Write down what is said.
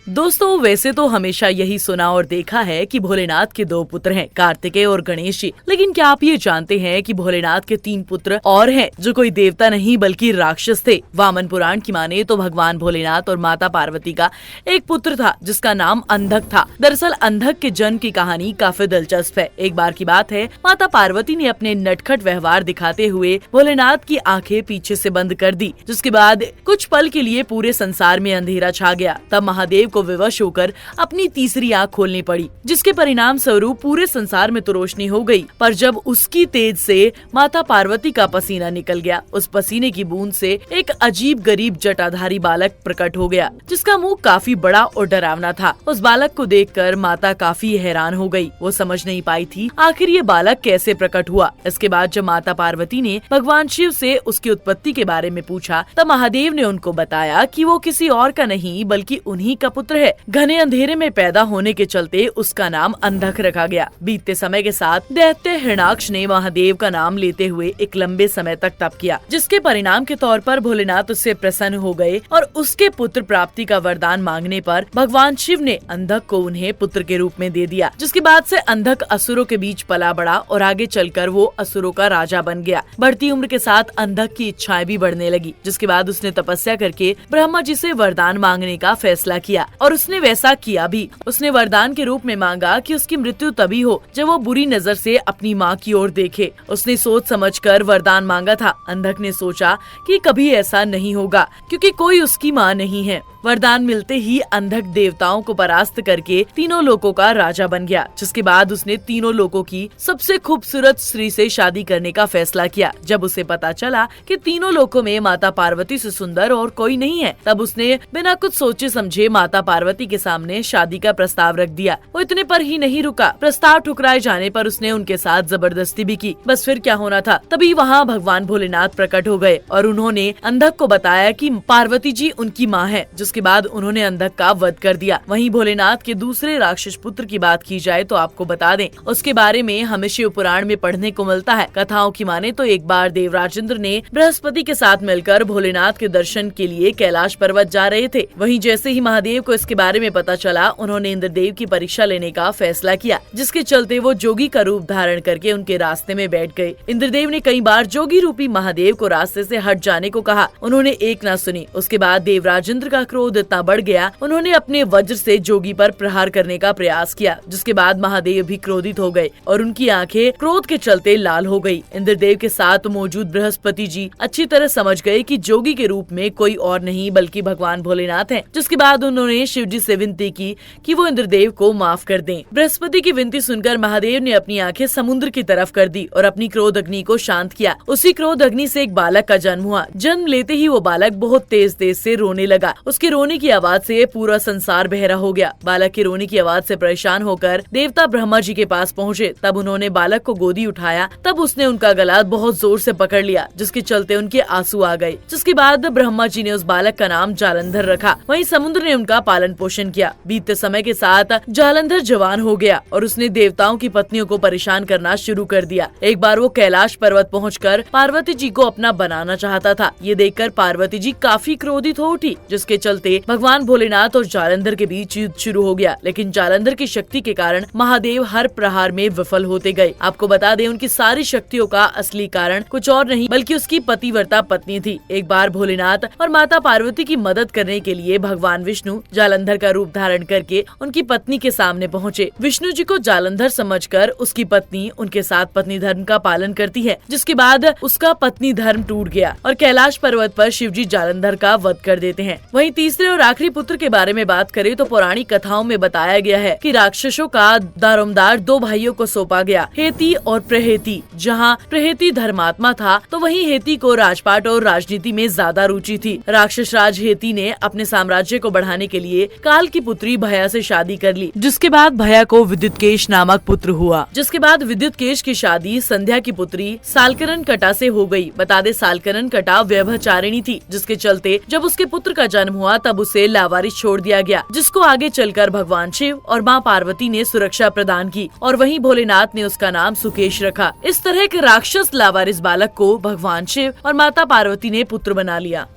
दोस्तों, वैसे तो हमेशा यही सुना और देखा है कि भोलेनाथ के 2 पुत्र हैं, कार्तिकेय और गणेश जी। लेकिन क्या आप ये जानते हैं कि भोलेनाथ के 3 पुत्र और हैं जो कोई देवता नहीं बल्कि राक्षस थे। वामन पुराण की माने तो भगवान भोलेनाथ और माता पार्वती का एक पुत्र था जिसका नाम अंधक था। दरअसल अंधक के जन्म की कहानी काफी दिलचस्प है। एक बार की बात है, माता पार्वती ने अपने नटखट व्यवहार दिखाते हुए भोलेनाथ की आंखें पीछे से बंद कर दी, जिसके बाद कुछ पल के लिए पूरे संसार में अंधेरा छा गया। तब महादेव को विवश होकर अपनी तीसरी आंख खोलनी पड़ी, जिसके परिणाम स्वरूप पूरे संसार में तो रोशनी हो गई। पर जब उसकी तेज से माता पार्वती का पसीना निकल गया, उस पसीने की बूंद से एक अजीब गरीब जटाधारी बालक प्रकट हो गया, जिसका मुंह काफी बड़ा और डरावना था। उस बालक को देखकर माता काफी हैरान हो गई। वो समझ नहीं पाई थी आखिर ये बालक कैसे प्रकट हुआ। इसके बाद जब माता पार्वती ने भगवान शिव से उसकी उत्पत्ति के बारे में पूछा, तब महादेव ने उनको बताया कि वो किसी और का नहीं बल्कि उन्हीं का पुत्र है। घने अंधेरे में पैदा होने के चलते उसका नाम अंधक रखा गया। बीतते समय के साथ दैत्य हिरण्याक्ष ने महादेव का नाम लेते हुए एक लंबे समय तक तप किया, जिसके परिणाम के तौर पर भोलेनाथ उससे प्रसन्न हो गए और उसके पुत्र प्राप्ति का वरदान मांगने पर भगवान शिव ने अंधक को उन्हें पुत्र के रूप में दे दिया। जिसके बाद से अंधक असुरों के बीच पला बढ़ा और आगे चलकर वो असुरों का राजा बन गया। बढ़ती उम्र के साथ अंधक की इच्छाएं भी बढ़ने लगी, जिसके बाद उसने तपस्या करके ब्रह्मा जी से वरदान मांगने का फैसला किया और उसने वैसा किया भी। उसने वरदान के रूप में मांगा कि उसकी मृत्यु तभी हो जब वो बुरी नजर से अपनी माँ की ओर देखे। उसने सोच समझकर वरदान मांगा था। अंधक ने सोचा कि कभी ऐसा नहीं होगा क्योंकि कोई उसकी माँ नहीं है। वरदान मिलते ही अंधक देवताओं को परास्त करके तीनों लोकों का राजा बन गया। जिसके बाद उसने तीनों लोकों की सबसे खूबसूरत स्त्री से शादी करने का फैसला किया। जब उसे पता चला कि तीनों लोकों में माता पार्वती से सुंदर और कोई नहीं है, तब उसने बिना कुछ सोचे समझे माता पार्वती के सामने शादी का प्रस्ताव रख दिया। वो इतने पर ही नहीं रुका, प्रस्ताव ठुकराए जाने पर उसने उनके साथ जबरदस्ती भी की। बस फिर क्या होना था, तभी वहाँ भगवान भोलेनाथ प्रकट हो गए और उन्होंने अंधक को बताया कि पार्वती जी उनकी माँ है। जिसके बाद उन्होंने अंधक का वध कर दिया। वहीं भोलेनाथ के दूसरे राक्षस पुत्र की बात की जाए तो आपको बता दें, उसके बारे में हमें शिव पुराण में पढ़ने को मिलता है। कथाओं की माने तो एक बार देवराज इंद्र ने बृहस्पति के साथ मिलकर भोलेनाथ के दर्शन के लिए कैलाश पर्वत जा रहे थे। वहीं जैसे ही महादेव को इसके बारे में पता चला, उन्होंने इंद्रदेव की परीक्षा लेने का फैसला किया, जिसके चलते वो जोगी का रूप धारण करके उनके रास्ते में बैठ गए। इंद्रदेव ने कई बार जोगी रूपी महादेव को रास्ते से हट जाने को कहा, उन्होंने एक न सुनी। उसके बाद देवराज इंद्र का क्रोध इतना बढ़ गया, उन्होंने अपने वज्र से जोगी पर प्रहार करने का प्रयास किया। जिसके बाद महादेव भी क्रोधित हो गए और उनकी आंखें क्रोध के चलते लाल हो गई। इंद्रदेव के साथ मौजूद बृहस्पति जी अच्छी तरह समझ गए कि जोगी के रूप में कोई और नहीं बल्कि भगवान भोलेनाथ हैं। जिसके बाद उन्होंने शिव जी से विनती की कि वो इंद्रदेव को माफ कर दें। बृहस्पति की विनती सुनकर महादेव ने अपनी आंखें समुद्र की तरफ कर दी और अपनी क्रोध अग्नि को शांत किया। उसी क्रोध अग्नि से एक बालक का जन्म हुआ। जन्म लेते ही वो बालक बहुत तेज तेज से रोने लगा। उसके रोने की आवाज से पूरा संसार बहरा हो गया। बालक के रोने की आवाज से परेशान होकर देवता ब्रह्मा जी के पास पहुँचे। तब उन्होंने बालक को गोदी उठाया। तब उसने उनका गला बहुत जोर से पकड़ लिया, जिसके चलते उनके आंसू आ गए। जिसके बाद ब्रह्मा जी ने उस बालक का नाम जालंधर रखा। वहीं समुद्र ने उनका पालन पोषण किया। बीतते समय के साथ जालंधर जवान हो गया और उसने देवताओं की पत्नियों को परेशान करना शुरू कर दिया। एक बार वो कैलाश पर्वत पहुंचकर पार्वती जी को अपना बनाना चाहता था। ये देखकर पार्वती जी काफी क्रोधित हो उठी, जिसके चलते भगवान भोलेनाथ और जालंधर के बीच युद्ध शुरू हो गया। लेकिन जालंधर की शक्ति के कारण महादेव हर प्रहार में विफल होते गए। आपको बता दें, उनकी सारी शक्तियों का असली कारण कुछ और नहीं बल्कि उसकी पतिव्रता पत्नी थी। एक बार भोलेनाथ और माता पार्वती की मदद करने के लिए भगवान विष्णु जालंधर का रूप धारण करके उनकी पत्नी के सामने पहुँचे। विष्णु जी को जालंधर समझकर उसकी पत्नी उनके साथ पत्नी धर्म का पालन करती है। जिसके बाद उसका पत्नी धर्म टूट गया और कैलाश पर्वत पर शिव जी जालंधर का वध कर देते हैं। वहीं तीसरे और आखिरी पुत्र के बारे में बात करें तो पौराणिक कथाओं में बताया गया है कि राक्षसों का दारोमदार 2 भाइयों को सौंपा गया, हेती और प्रहेती। जहां प्रहेती धर्मात्मा था तो वहीं हेती को राजपाट और राजनीति में ज्यादा रुचि थी। राक्षस राज हेती ने अपने साम्राज्य को बढ़ाने के लिए काल की पुत्री भया से शादी कर ली, जिसके बाद भया को विद्युतकेश नामक पुत्र हुआ। जिसके बाद विद्युतकेश की शादी संध्या की पुत्री सालकरन कटा से हो गई। बता दे, सालकरन कटा व्यभिचारिणी थी, जिसके चलते जब उसके पुत्र का जन्म हुआ तब उसे लावारिस छोड़ दिया गया, जिसको आगे चलकर भगवान शिव और माँ पार्वती ने सुरक्षा प्रदान की और वहीं भोलेनाथ ने उसका नाम सुकेश रखा। इस तरह के राक्षस लावारिस बालक को भगवान शिव और माता पार्वती ने पुत्र बना लिया।